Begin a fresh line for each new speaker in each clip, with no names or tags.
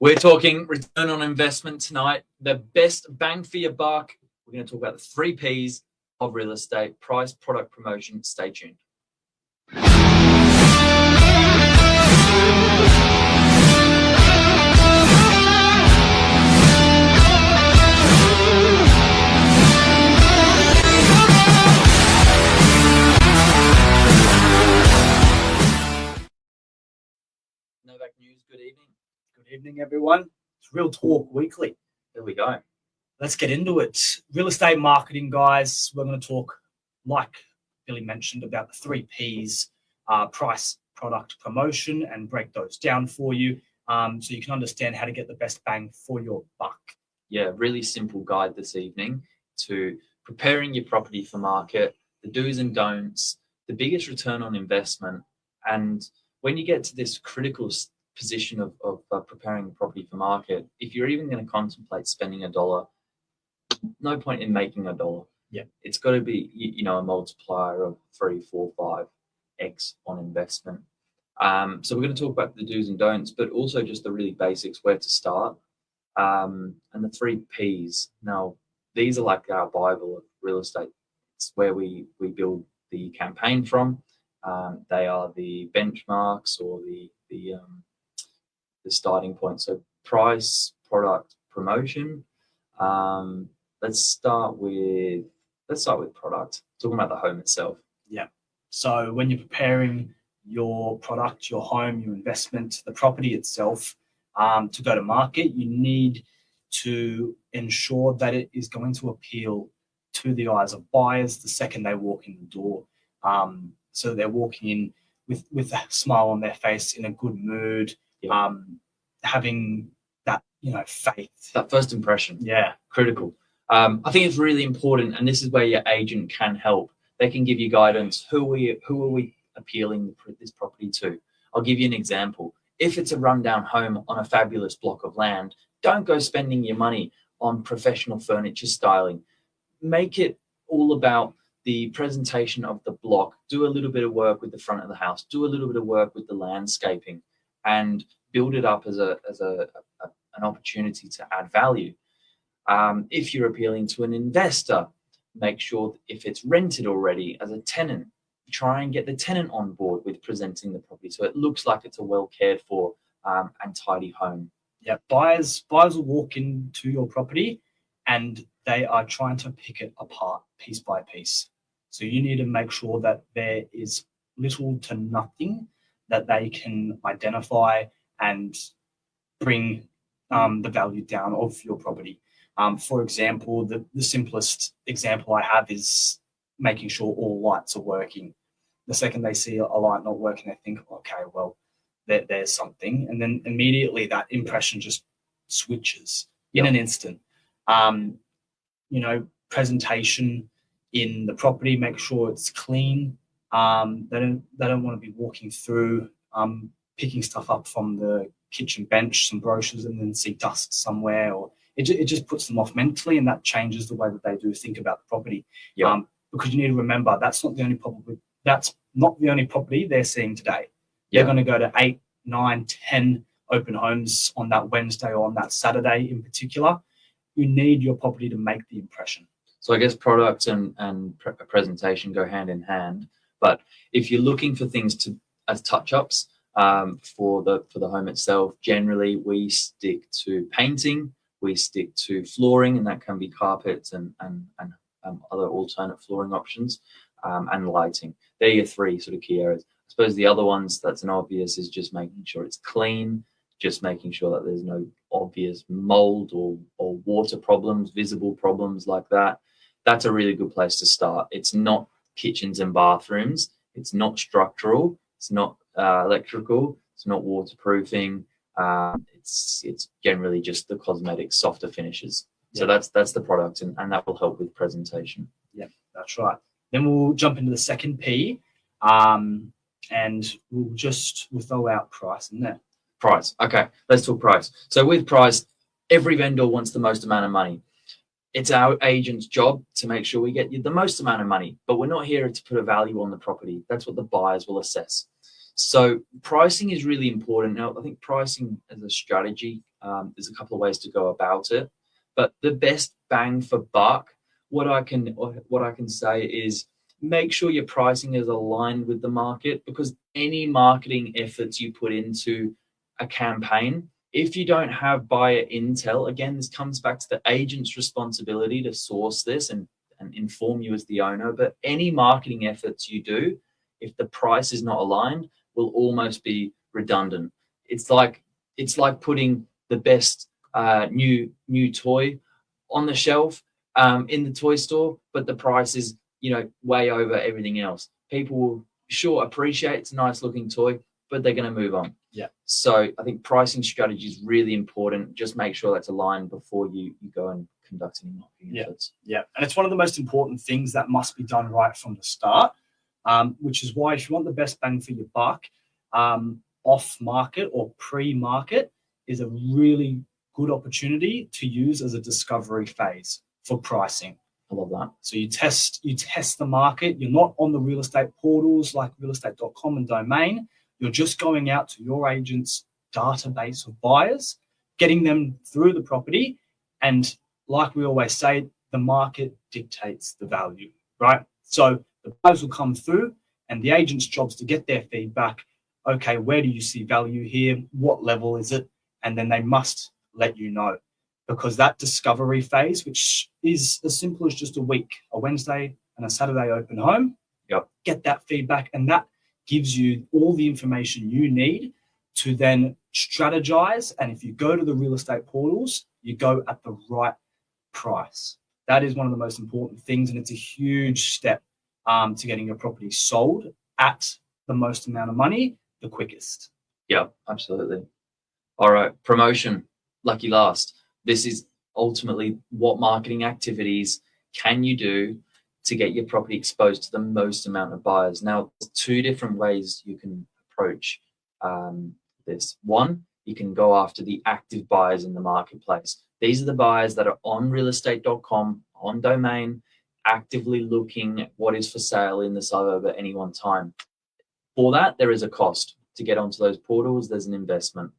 We're talking return on investment tonight, the best bang for your buck. We're going to talk about the 3 Ps of real estate: price, product, promotion. Stay tuned. Novak News, good evening.
Good evening, everyone. It's Real Talk Weekly.
There we go.
Let's get into it. Real estate marketing, guys. We're going to talk, like Billy mentioned, about the 3 Ps, price, product, promotion, and break those down for you so you can understand how to get the best bang for your buck.
Yeah, really simple guide this evening to preparing your property for market, the do's and don'ts, the biggest return on investment. And when you get to this critical position of preparing the property for market, if you're even going to contemplate spending $1, no point in making $1.
Yeah,
it's got to be a multiplier of 3, 4, 5x on investment. So we're going to talk about the do's and don'ts, but also just the really basics, where to start, and the 3 Ps. Now, these are like our Bible of real estate. It's where we build the campaign from. They are the benchmarks or the starting point. So price, product, promotion. Let's start with product. Talking about the home itself.
Yeah. So when you're preparing your product, your home, your investment, the property itself, to go to market, you need to ensure that it is going to appeal to the eyes of buyers the second they walk in the door. So they're walking in with a smile on their face, in a good mood, having that, faith.
That first impression.
Yeah.
Critical. I think it's really important, and this is where your agent can help. They can give you guidance. Who are we appealing this property to? I'll give you an example. If it's a rundown home on a fabulous block of land, don't go spending your money on professional furniture styling. Make it all about the presentation of the block. Do a little bit of work with the front of the house. Do a little bit of work with the landscaping, and build it up as an opportunity to add value. If you're appealing to an investor, make sure that if it's rented already as a tenant, try and get the tenant on board with presenting the property so it looks like it's a well cared for and tidy home.
Yeah, buyers will walk into your property and they are trying to pick it apart piece by piece. So you need to make sure that there is little to nothing that they can identify and bring the value down of your property. For example, the simplest example I have is making sure all lights are working. The second they see a light not working, they think, okay, well, there's something. And then immediately that impression just switches in an instant. Presentation in the property, make sure it's clean. They don't want to be walking through, picking stuff up from the kitchen bench, some brochures, and then see dust somewhere, or it just puts them off mentally, and that changes the way that they do think about the property. Because you need to remember that's not the only property they're seeing today. They're going to go to 8, 9, 10 open homes on that Wednesday or on that Saturday in particular. You need your property to make the impression.
So I guess product and presentation go hand in hand. But if you're looking for things as touch-ups for the home itself, generally we stick to painting, we stick to flooring, and that can be carpets and other alternate flooring options, and lighting. They're your 3 sort of key areas. I suppose the other ones that's an obvious is just making sure it's clean, just making sure that there's no obvious mold or water problems, visible problems like that. That's a really good place to start. It's not kitchens and bathrooms. It's not structural. It's not electrical. It's not waterproofing. It's generally just the cosmetic, softer finishes. So that's the product, and that will help with presentation.
Yeah, that's right. Then we'll jump into the second P, and we'll throw out price in there.
Price. Okay, let's talk price. So with price, every vendor wants the most amount of money. It's our agent's job to make sure we get you the most amount of money, but we're not here to put a value on the property. That's what the buyers will assess. So pricing is really important. Now, I think pricing as a strategy, there's a couple of ways to go about it, but the best bang for buck, what I can say is make sure your pricing is aligned with the market, because any marketing efforts you put into a campaign, if you don't have buyer intel, again, this comes back to the agent's responsibility to source this and inform you as the owner. But any marketing efforts you do, if the price is not aligned, will almost be redundant. It's like putting the best new toy on the shelf in the toy store, but the price is way over everything else. People will sure appreciate it's a nice looking toy, but they're going to move on.
Yeah.
So I think pricing strategy is really important. Just make sure that's aligned before you go and conduct any marketing efforts.
Yeah, and it's one of the most important things that must be done right from the start, which is why if you want the best bang for your buck, off market or pre-market is a really good opportunity to use as a discovery phase for pricing.
I love that.
So you test the market. You're not on the real estate portals like realestate.com and Domain. You're just going out to your agent's database of buyers, getting them through the property. And like we always say, the market dictates the value, right? So the buyers will come through and the agent's job's to get their feedback. Okay, where do you see value here? What level is it? And then they must let you know, because that discovery phase, which is as simple as just a week, a Wednesday and a Saturday open home, get that feedback, and that gives you all the information you need to then strategize. And if you go to the real estate portals, you go at the right price. That is one of the most important things, and it's a huge step to getting your property sold at the most amount of money the quickest.
Yeah, absolutely. All right, promotion, lucky last. This is ultimately what marketing activities can you do to get your property exposed to the most amount of buyers. Now, there's two different ways you can approach this. One, you can go after the active buyers in the marketplace. These are the buyers that are on realestate.com, on Domain, actively looking at what is for sale in the suburb at any one time. For that, there is a cost. To get onto those portals, there's an investment.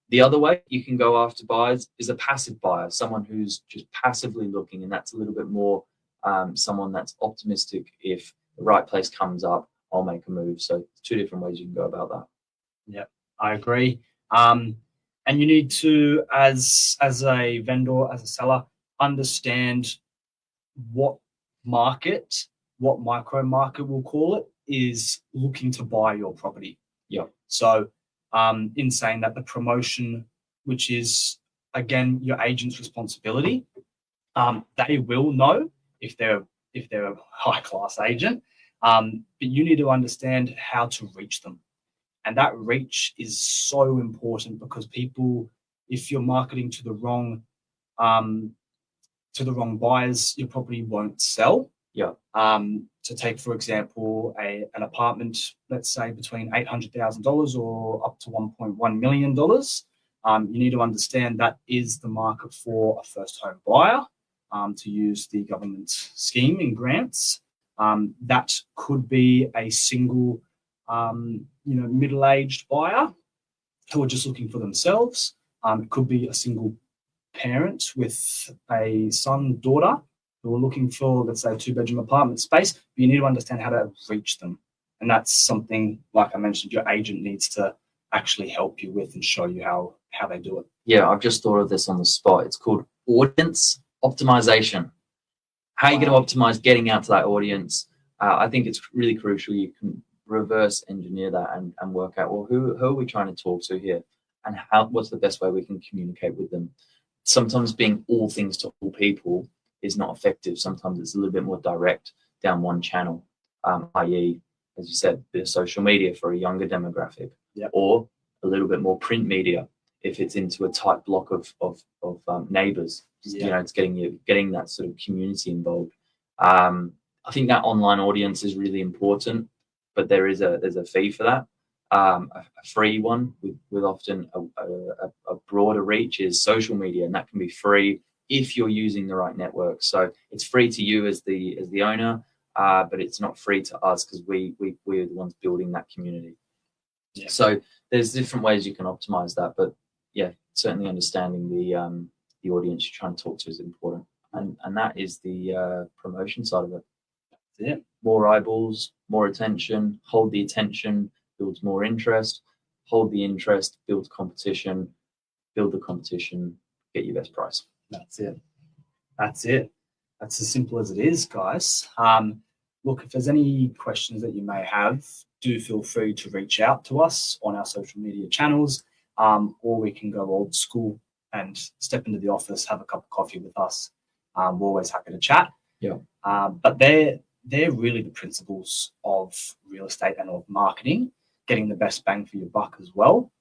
The other way you can go after buyers is a passive buyer, someone who's just passively looking, and that's a little bit more someone that's optimistic. If the right place comes up, I'll make a move. So two different ways you can go about that.
Yeah, I agree. And you need to, as a vendor, as a seller, understand what market, what micro market we'll call it, is looking to buy your property.
Yeah.
So in saying that, the promotion, which is again your agent's responsibility, they will know if they're a high class agent, but you need to understand how to reach them, and that reach is so important, because people, if you're marketing to the wrong buyers, your property won't sell.
Yeah.
To take, for example, an apartment, let's say between $800,000 or up to $1.1 million, you need to understand that is the market for a first home buyer, to use the government scheme in grants. That could be a single, middle-aged buyer who are just looking for themselves. It could be a single parent with a son, daughter, who are looking for, let's say, a 2-bedroom apartment space. But you need to understand how to reach them. And that's something, like I mentioned, your agent needs to actually help you with and show you how they do it.
Yeah, I've just thought of this on the spot. It's called audience optimization. How are you going to optimize getting out to that audience? I think it's really crucial. You can reverse engineer that and work out, well, who are we trying to talk to here? And what's the best way we can communicate with them? Sometimes being all things to all people is not effective. Sometimes it's a little bit more direct down one channel, i.e., as you said, a bit of social media for a younger demographic, or a little bit more print media if it's into a tight block of neighbors. It's getting that sort of community involved. I think that online audience is really important, but there's a fee for that. A free one with often a broader reach is social media, and that can be free if you're using the right network. So it's free to you as the owner, but it's not free to us, because we're the ones building that community.
Yeah.
So there's different ways you can optimize that, but yeah, certainly understanding the audience you're trying to talk to is important, and that is the promotion side of it.
Yeah.
More eyeballs, more attention. Hold the attention builds more interest. Hold the interest builds competition. Build the competition, get your best price.
That's it. That's it. That's as simple as it is, guys. Look, if there's any questions that you may have, do feel free to reach out to us on our social media channels, or we can go old school and step into the office, have a cup of coffee with us. We're always happy to chat.
Yeah.
But they're really the principles of real estate and of marketing, getting the best bang for your buck as well.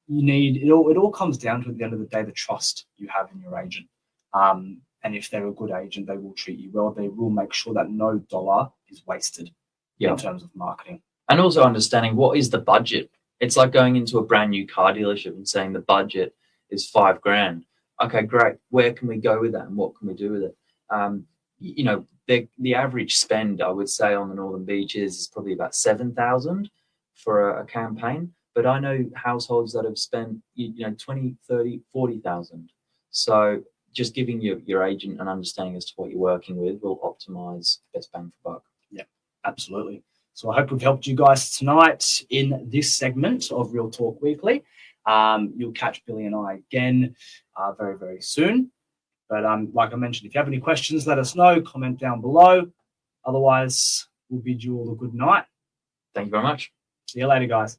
You need it all comes down to, at the end of the day, the trust you have in your agent. And if they're a good agent, they will treat you well. They will make sure that no dollar is wasted in terms of marketing.
And also understanding what is the budget. It's like going into a brand new car dealership and saying the budget is $5,000. Okay, great. Where can we go with that, and what can we do with it? The average spend, I would say, on the Northern Beaches is probably about $7,000 for a campaign. But I know households that have spent 20, 30, 40,000. So just giving your agent an understanding as to what you're working with will optimize best bang for buck.
Yeah, absolutely. So I hope we've helped you guys tonight in this segment of Real Talk Weekly. You'll catch Billy and I again very, very soon. But like I mentioned, if you have any questions, let us know. Comment down below. Otherwise, we'll bid you all a good night.
Thank you very much.
See you later, guys.